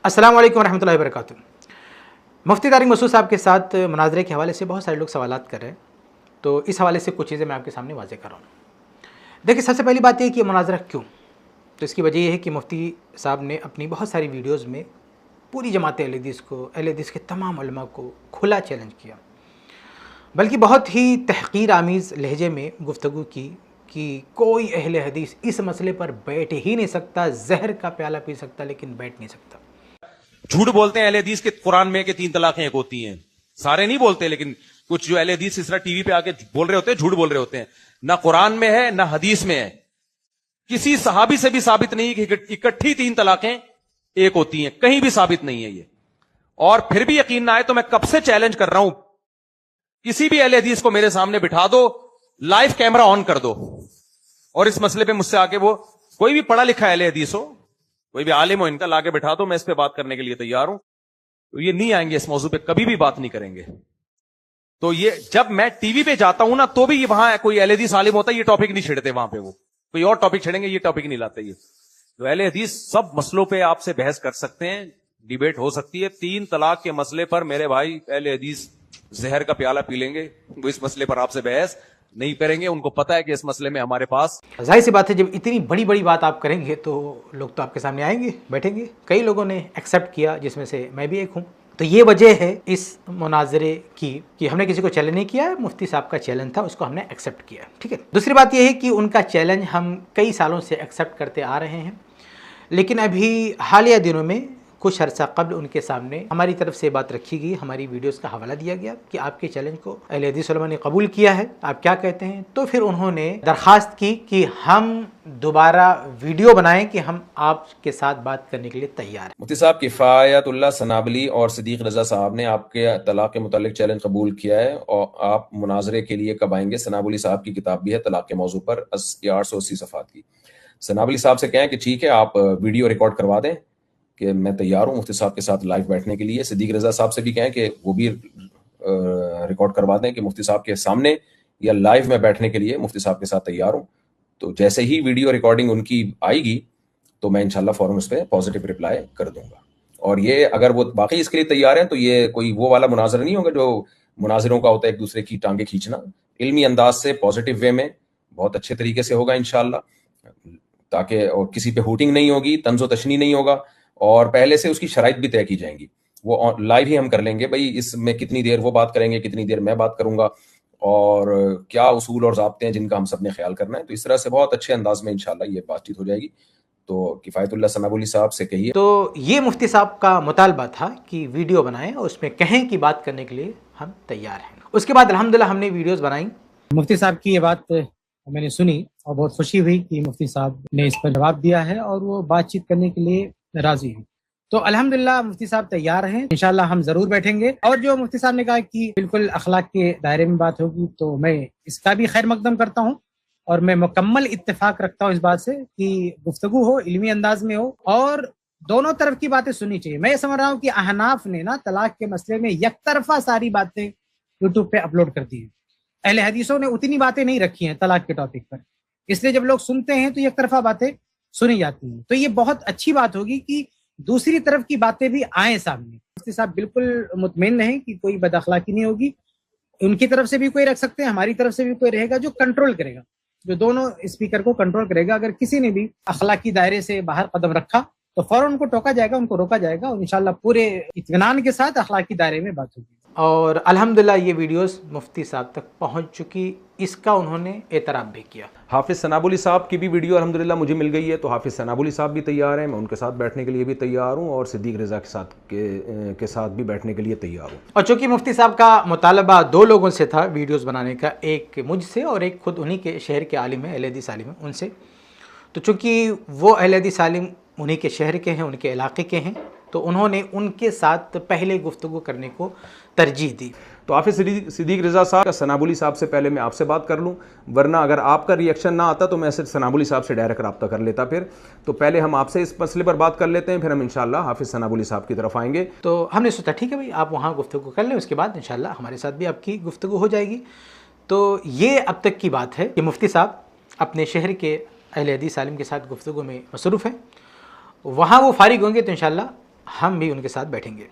अस्सलाम वालेकुम रहमतुल्लाहि व बरकातुहू। मुफ्ती तारिक मसूद साहब के साथ मुनाज़रे के हवाले से बहुत सारे लोग सवालात कर रहे हैं, तो इस हवाले से कुछ चीज़ें मैं आपके सामने वाज़ेह कर रहा हूँ। देखिए, सबसे पहली बात ये कि मुनाज़रा क्यों, तो इसकी वजह यह है कि मुफ्ती साहब ने अपनी बहुत सारी वीडियोज़ में पूरी जमात अहले हदीस को, अहले हदीस के तमाम उलमा को खुला चैलेंज किया, बल्कि बहुत ही तहक़ीर आमीज़ लहजे में गुफ्तगू की कि कोई अहले हदीस इस मसले पर बैठ ही नहीं सकता, जहर का प्याला पी सकता लेकिन बैठ नहीं सकता। झूठ बोलते हैं अहले हदीस के कुरान में कि 3 तलाकें एक होती हैं। सारे नहीं बोलते, लेकिन कुछ जो अहले हदीस इस तरह टीवी पे आके बोल रहे होते हैं, झूठ बोल रहे होते हैं। ना कुरान में है ना हदीस में है, किसी सहाबी से भी साबित नहीं कि इकट्ठी 3 तलाकें एक होती हैं, कहीं भी साबित नहीं है ये। और फिर भी यकीन ना आए तो मैं कब से चैलेंज कर रहा हूं, किसी भी अहले हदीस को मेरे सामने बिठा दो, लाइव कैमरा ऑन कर दो और इस मसले पे मुझसे आके, वो कोई भी पढ़ा लिखा अहले हदीस हो, कोई भी आलिम हो, इनका लाके बिठा दो, मैं इस पे बात करने के लिए तैयार हूं। तो ये नहीं आएंगे इस मौजू पे, कभी भी बात नहीं करेंगे। तो ये जब मैं टीवी पे जाता हूं ना, तो भी वहां कोई अहले हदीस आलिम होता है, ये टॉपिक नहीं छेड़ते, वहां पे वो कोई और टॉपिक छेड़ेंगे, ये टॉपिक नहीं लाते। ये तो अहले हदीस सब मसलों पे आपसे बहस कर सकते हैं, डिबेट हो सकती है। 3 तलाक के मसले पर मेरे भाई अहले हदीस जहर का प्याला पी लेंगे, वो इस मसले पर आपसे बहस नहीं करेंगे। उनको पता है कि इस मसले में हमारे पास, जाहिर सी बात है, जब इतनी बड़ी बड़ी बात आप करेंगे तो लोग तो आपके सामने आएंगे, बैठेंगे। कई लोगों ने एक्सेप्ट किया, जिसमें से मैं भी एक हूँ। तो ये वजह है इस मुनाजरे की कि हमने किसी को चैलेंज नहीं किया है, मुफ्ती साहब का चैलेंज था, उसको हमने एक्सेप्ट किया। ठीक है। दूसरी बात यह है कि उनका चैलेंज हम कई सालों से एक्सेप्ट करते आ रहे हैं, लेकिन अभी हालिया दिनों में कुछ अर्सा कबल उनके सामने हमारी तरफ से बात रखी गई, हमारी वीडियोस का हवाला दिया गया कि आपके चैलेंज को अहले हदीस उलमा ने कबूल किया है, आप क्या कहते हैं। तो फिर उन्होंने दरख्वास्त की कि हम दोबारा वीडियो बनाएं कि हम आपके साथ बात करने के लिए तैयार हैं। मुफ्ती साहब किफ़ायतुल्लाह सनाबली और सिद्दीक रज़ा साहब ने आपके तलाक के मुतालिक चैलेंज कबूल किया है और आप मुनाजरे के लिए कब आएंगे। सनाबली साहब की किताब भी है तलाक के मौजू पर 880 सफ़ात की। सनाबली साहब से कहें कि ठीक है, आप वीडियो रिकॉर्ड करवा दें कि मैं तैयार हूँ मुफ्ती साहब के साथ लाइव बैठने के लिए। सिद्दीक रज़ा साहब से भी कहें कि वो भी रिकॉर्ड करवा दें कि मुफ्ती साहब के सामने या लाइव में बैठने के लिए मुफ्ती साहब के साथ तैयार हूँ। तो जैसे ही वीडियो रिकॉर्डिंग उनकी आएगी तो मैं इंशाल्लाह फ़ौरन उस पर पॉजिटिव रिप्लाई कर दूंगा। और ये अगर वो बाकी इसके लिए तैयार हैं तो ये कोई वो वाला मुनाजरा नहीं होगा जो मुनाजिरों का होता है एक दूसरे की टांगे खींचना। इल्मी अंदाज से, पॉजिटिव वे में, बहुत अच्छे तरीके से होगा इंशाल्लाह, ताकि और किसी पे हूटिंग नहीं होगी, तंज़ो तशनी नहीं होगा, और पहले से उसकी शराइत भी तय की जाएंगी। वो लाइव ही हम कर लेंगे, भाई इसमें कितनी देर वो बात करेंगे, कितनी देर मैं बात करूंगा, और क्या उसूल और ज़ाब्ते हैं जिनका हम सब ने ख्याल करना है। तो इस तरह से बहुत अच्छे अंदाज में इंशाल्लाह ये बातचीत हो जाएगी। तो किफ़ायतुल्लाह सनाबुली साहब से कहिए। तो ये मुफ्ती साहब का मुतालबा था कि वीडियो बनाएं और उसमें कहें कि बात करने के लिए हम तैयार हैं। उसके बाद अल्हम्दुलिल्लाह हमने वीडियोस बनाई। मुफ्ती साहब की ये बात मैंने सुनी और बहुत खुशी हुई कि मुफ्ती साहब ने इस पर जवाब दिया है और वो बातचीत करने के लिए राजी हैं। तो अल्हम्दुलिल्लाह मुफ्ती साहब तैयार हैं, इंशाल्लाह हम ज़रूर बैठेंगे। और जो मुफ्ती साहब ने कहा कि बिल्कुल अखलाक के दायरे में बात होगी, तो मैं इसका भी खैर मकदम करता हूँ और मैं मुकम्मल इत्तेफाक रखता हूँ इस बात से कि गुफ्तगू हो, इल्मी अंदाज में हो और दोनों तरफ की बातें सुननी चाहिए। मैं ये समझ रहा हूँ कि अहनाफ ने ना तलाक के मसले में यकतरफा सारी बातें यूट्यूब पे अपलोड कर दी हैं। अहले हदीसों ने उतनी बातें नहीं रखी हैं तलाक के टॉपिक पर, इसलिए जब लोग सुनते हैं तो यकतरफा बातें सुनी जाती हैं। तो ये बहुत अच्छी बात होगी कि दूसरी तरफ की बातें भी आए सामने। मुफ्ती साहब बिल्कुल मुतमईन रहें कि कोई बदअखलाकी नहीं होगी, उनकी तरफ से भी कोई रख सकते हैं, हमारी तरफ से भी कोई रहेगा जो कंट्रोल करेगा, जो दोनों स्पीकर को कंट्रोल करेगा। अगर किसी ने भी अखलाकी दायरे से बाहर कदम रखा तो फौरन उनको टोका जाएगा, उनको रोका जाएगा और इंशाल्लाह पूरे इत्मीनान के साथ अखलाकी दायरे में बात होगी। और अल्हम्दुलिल्लाह ये वीडियोस मुफ्ती साहब तक पहुंच चुकी, इसका उन्होंने एतराफ़ भी किया। हाफिज़ सनाबुली साहब की भी वीडियो अल्हम्दुलिल्लाह मुझे मिल गई है, तो हाफिज़ सनाबुली साहब भी तैयार हैं, मैं उनके साथ बैठने के लिए भी तैयार हूँ और सिद्दीक रज़ा के साथ भी बैठने के लिए तैयार हूँ। और चूँकि मुफ्ती साहब का मुतालबा 2 लोगों से था वीडियोस बनाने का, एक मुझसे और एक खुद उन्हीं के शहर के आलिम है, अहले हदीस आलिम है, उनसे। तो चूँकि वो अहले हदीस आलिम उन्हीं के शहर के हैं, उनके इलाके के हैं, तो उन्होंने उनके साथ पहले गुफ्तगू करने को तरजीह दी। तो हाफिज़ सिद्दीक रज़ा साहब का सनाबुली साहब से पहले मैं आपसे बात कर लूँ, वरना अगर आपका रिएक्शन ना आता तो मैं सनाबुली साहब से डायरेक्ट रब्ता कर लेता। फिर तो पहले हम आपसे इस मसले पर बात कर लेते हैं, फिर हम इंशाल्लाह हाफिज़ सनाबुली साहब की तरफ आएंगे। तो हमने सोचा ठीक है भाई, आप वहाँ गुफ्तगू कर लें, उसके बाद इंशाल्लाह हमारे साथ भी आपकी गुफ्तगू हो जाएगी। तो ये अब तक की बात है कि मुफ्ती साहब अपने शहर के अहले हदीस आलिम के साथ गुफ्तगू में मसरूफ़ हैं। वहाँ वो फारिग होंगे तो इंशाल्लाह ہم بھی ان کے ساتھ بیٹھیں گے۔